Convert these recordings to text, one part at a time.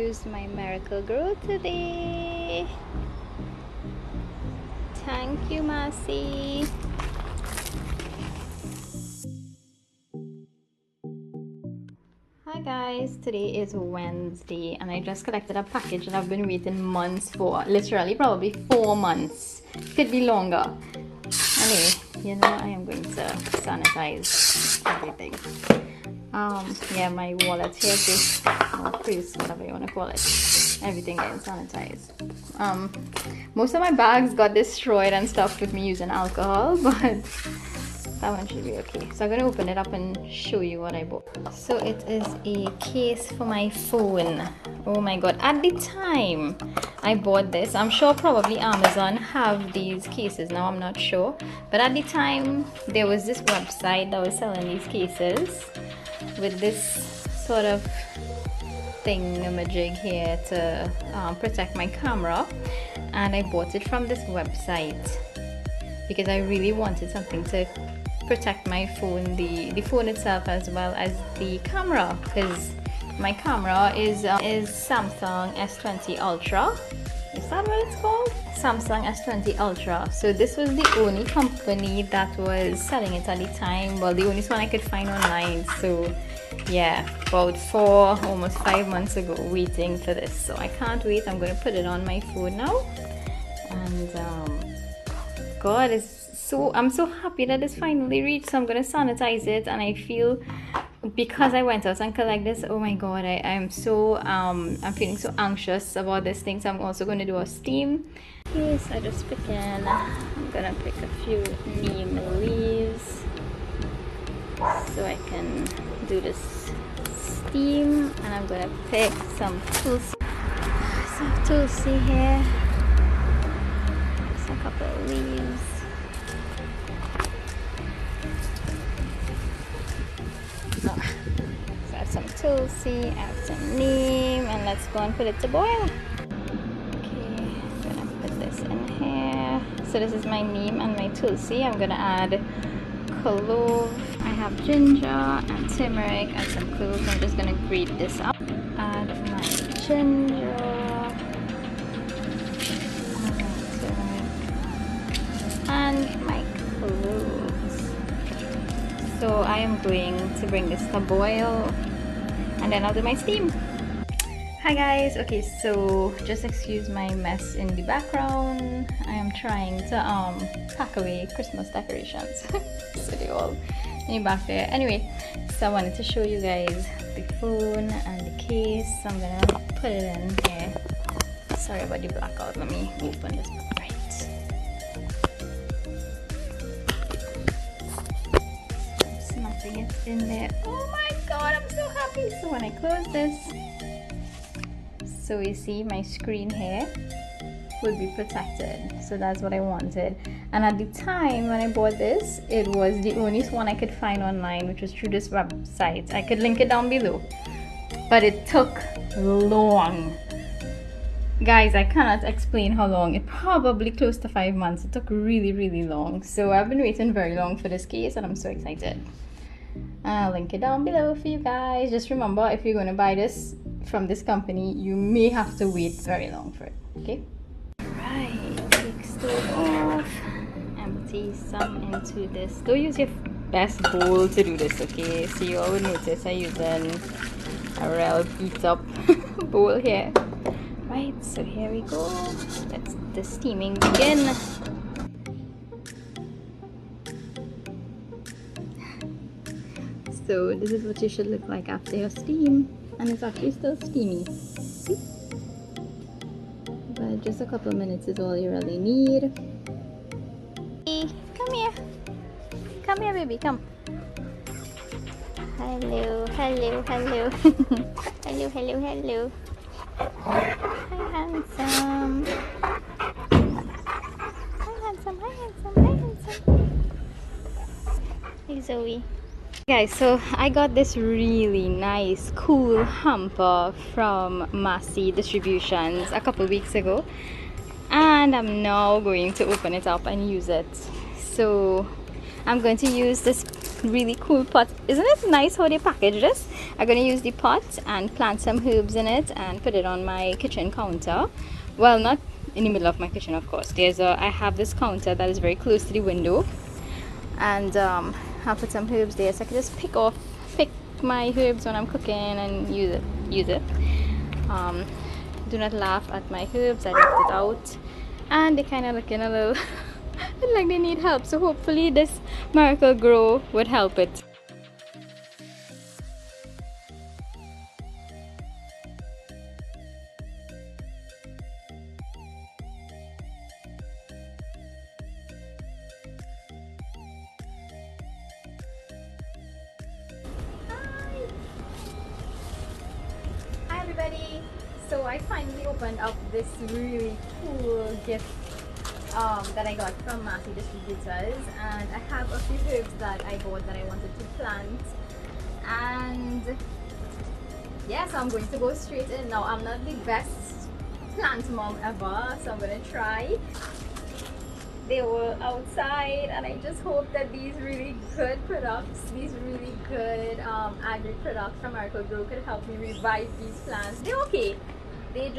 used my Miracle-Gro today. Thank you, Massy. Hi guys, today is Wednesday and I just collected a package that I've been waiting months for. Literally probably 4 months. Could be longer. Anyway, you know I am going to sanitize everything. Yeah, my wallet here too, or purse, whatever you want to call it. Everything getting sanitized. Most of my bags got destroyed and stuff with me using alcohol, but that one should be okay. So I'm gonna open it up and show you what I bought. So it is a case for my phone. Oh my god, at the time I bought this, I'm sure probably Amazon have these cases now, I'm not sure, but at the time there was this website that was selling these cases with this sort of thingamajig here to protect my camera, and I bought it from this website because I really wanted something to protect my phone, the phone itself as well as the camera, because my camera is Samsung S20 Ultra. Is that what it's called? Samsung S20 Ultra. So this was the only company that was selling it at the time. Well, the only one I could find online. So yeah, about 4, almost 5 months ago, waiting for this. So I can't wait. I'm going to put it on my phone now. And God, I'm so happy that it's finally reached. So I'm going to sanitize it, and I feel, because I went out and collect this, oh my god, I'm feeling so anxious about this thing. So I'm also going to do a steam. Yes, I just pick in. I'm gonna pick a few neem leaves so I can do this steam, and I'm gonna pick some tulsi here, just a couple of leaves. So add some tulsi, add some neem, and let's go and put it to boil. In here. So this is my neem and my tulsi. I'm gonna add clove. I have ginger and turmeric and some cloves. I'm just gonna grate this up. Add my ginger and my cloves. So I am going to bring this to boil, and then I'll do my steam. Hi guys, okay, so just excuse my mess in the background. I am trying to pack away Christmas decorations. So they all in the back there. Anyway, so I wanted to show you guys the phone and the case. So I'm gonna put it in here. Sorry about the blackout, let me open this right. I'm snapping it in there. Oh my god, I'm so happy. So when I close this, so you see my screen here would be protected. So that's what I wanted. And at the time when I bought this, it was the only one I could find online, which was through this website. I could link it down below, but it took long. Guys, I cannot explain how long. It probably close to 5 months. It took really long. So I've been waiting very long for this case, and I'm so excited. I'll link it down below for you guys. Just remember, if you're going to buy this from this company, you may have to wait very long for it. Okay, right, take stove off, empty some into this. Don't use your best bowl to do this, okay? So you all would notice I'm using a real beat up bowl here. Right, so here we go. Let's the steaming begin. So this is what you should look like after your steam, and it's actually still steamy. See? But just a couple of minutes is all you really need. Hey, come here. Come here, baby, come. Hello, hello, hello. Hello, hello, hello. Hi, handsome. Hi, handsome, hi, handsome, hi, handsome. Hey, Zoe. Guys, so I got this really nice cool hamper from Massy Distributions a couple weeks ago, and I'm now going to open it up and use it. So I'm going to use this really cool pot. Isn't it nice how they package this? I'm gonna use the pot and plant some herbs in it and put it on my kitchen counter. Well, not in the middle of my kitchen, of course. I have this counter that is very close to the window, and I'll put some herbs there so I can just pick my herbs when I'm cooking and use it. Do not laugh at my herbs. I left it out and they kind of looking a little like they need help, so hopefully this Miracle-Gro would help it. Hi everybody! So I finally opened up this really cool gift that I got from Massy Distributors, and I have a few herbs that I bought that I wanted to plant, and yeah, so I'm going to go straight in. Now, I'm not the best plant mom ever, so I'm going to try. They were outside, and I just hope that these really good products, these really good agri products from Miracle-Gro could help me revive these plants. They're okay. They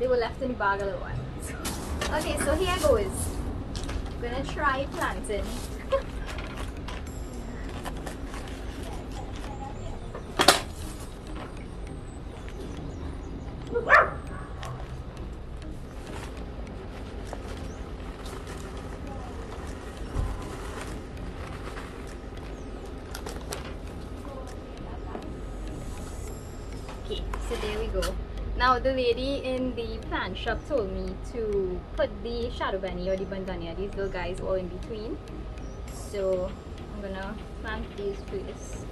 were left in the bag a little while. Okay, so here goes. I'm gonna try planting. Okay, so there we go. Now the lady in the plant shop told me to put the shadow bunny or the bandania, these little guys, all in between. So I'm gonna plant these first.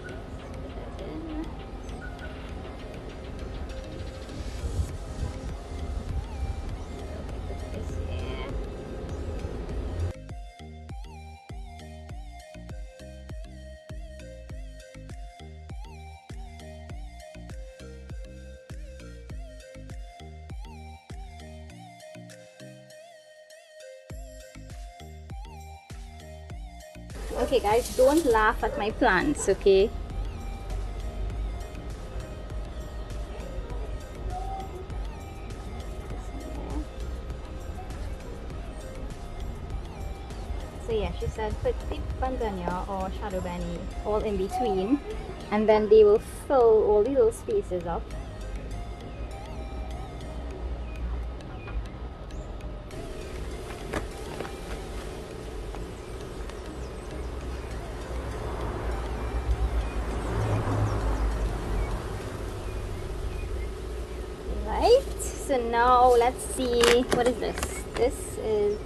Put that in. Put this here. Okay guys, don't laugh at my plants, okay? So yeah, she said put the bandania or shadow bunny all in between, and then they will fill all the little spaces up. So now let's see, what is this? This is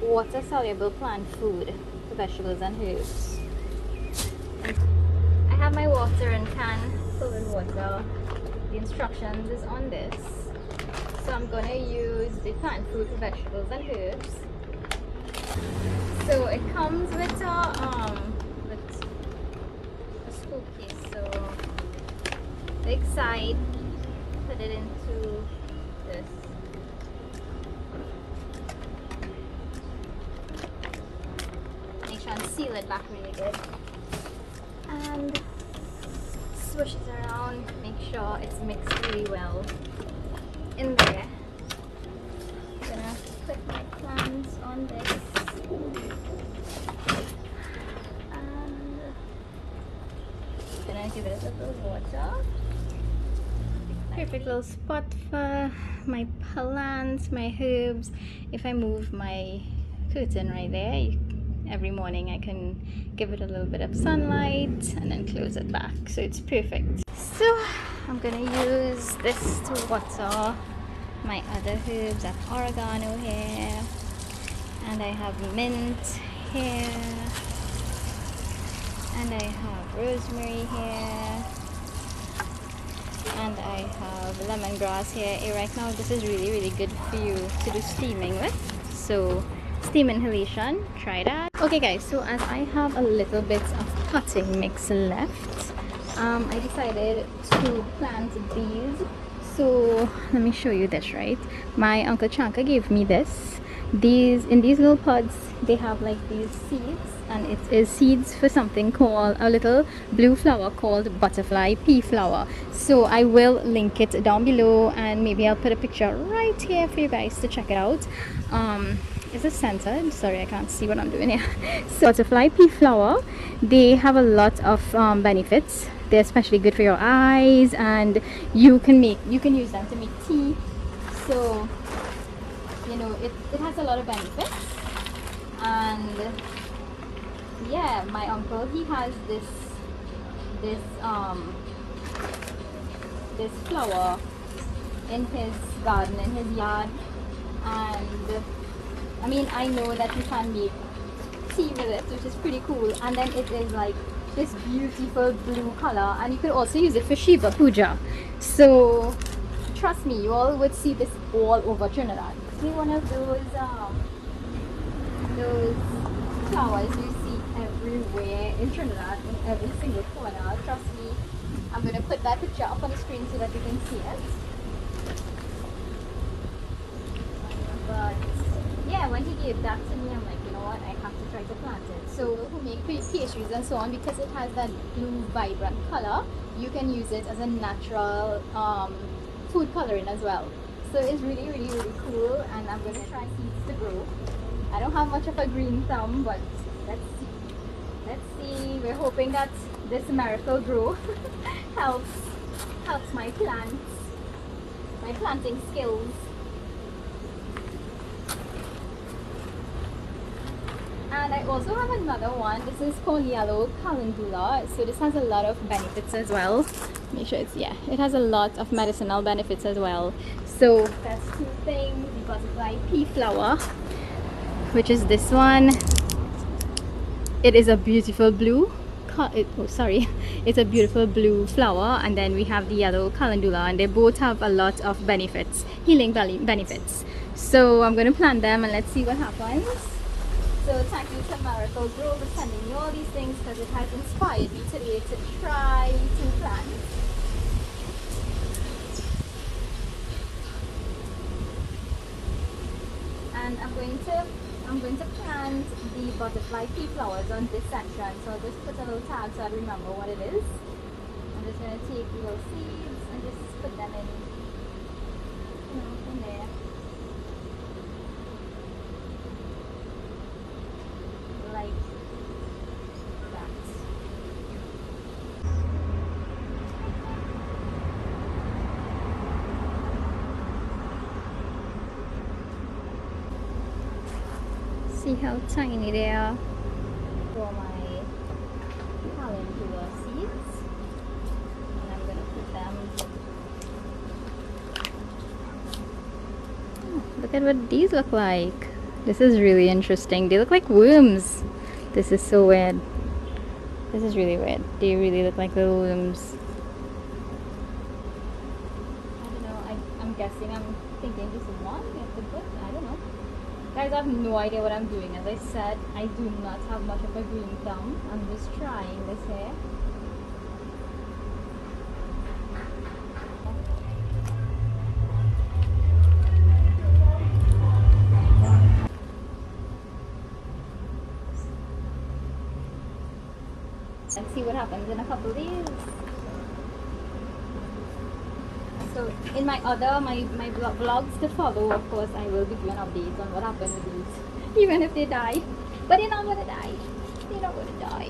water soluble plant food for vegetables and herbs. I have my watering can filled with water. The instructions is on this. So I'm gonna use the plant food for vegetables and herbs. So it comes with a scoop case. So big side. Put it into this. Make sure and seal it back really good. And swish it around. Make sure it's mixed really well in there. I'm gonna put my plants on this. And I'm gonna give it a little water. Perfect little spot for my plants, my herbs. If I move my curtain right there, every morning I can give it a little bit of sunlight and then close it back, so it's perfect. So I'm gonna use this to water my other herbs. I have oregano here, and I have mint here, and I have rosemary here, and I have lemongrass here. Right now this is really good for you to do steaming with, so steam inhalation, try that. Okay guys, so as I have a little bit of potting mix left, I decided to plant these. So let me show you this. Right, my uncle Chanka gave me this these in these little pods they have like these seeds, and it is seeds for something called a little blue flower called butterfly pea flower. So I will link it down below, and maybe I'll put a picture right here for you guys to check it out. Is it centered? Sorry, I can't see what I'm doing here. So butterfly pea flower, they have a lot of benefits. They're especially good for your eyes, and you can use them to make tea. So you know, it has a lot of benefits. And yeah, my uncle, he has this this flower in his garden, in his yard. And I mean, I know that you can make tea with it, which is pretty cool. And then it is like this beautiful blue color, and you could also use it for Shiva Puja. So trust me, you all would see this all over Trinidad. See one of those flowers you see everywhere in Trinidad, in every single corner. Trust me, I'm gonna put that picture up on the screen so that you can see it. But yeah, when he gave that to me, I'm like, you know what, I have to try to plant it. So who make pastries and so on, because it has that blue vibrant color, you can use it as a natural food coloring as well. So it's really, really, really cool, and I'm gonna try seeds to grow. I don't have much of a green thumb, but let's see. Let's see. We're hoping that this Miracle-Gro helps my plants, my planting skills. And I also have another one. This is called yellow calendula. So this has a lot of benefits as well. Make sure it's, yeah, it has a lot of medicinal benefits as well. So that's two things. The butterfly pea flower, which is this one. It is a beautiful blue. It's a beautiful blue flower. And then we have the yellow calendula, and they both have a lot of benefits, healing benefits. So I'm going to plant them, and let's see what happens. So thank you to Miracle-Gro for sending me all these things, because it has inspired me today to try to plant. And I'm going to plant the butterfly pea flowers on this section. So I'll just put a little tag so I remember what it is. I'm just going to take little seeds and just put them in, in there. Like that. See how tiny they are. For my calendula seeds, and I'm gonna put them. Oh, look at what these look like. This is really interesting. They look like worms. This is so weird. This is really weird. They really look like little worms. I don't know. I'm guessing. I'm thinking this is one. I don't know. Guys, I have no idea what I'm doing. As I said, I do not have much of a green thumb. I'm just trying this here. And see what happens in a couple of days. So in my vlogs to follow, of course, I will give you an update on what happens with these, even if they die. But they're not gonna die. They're not gonna die.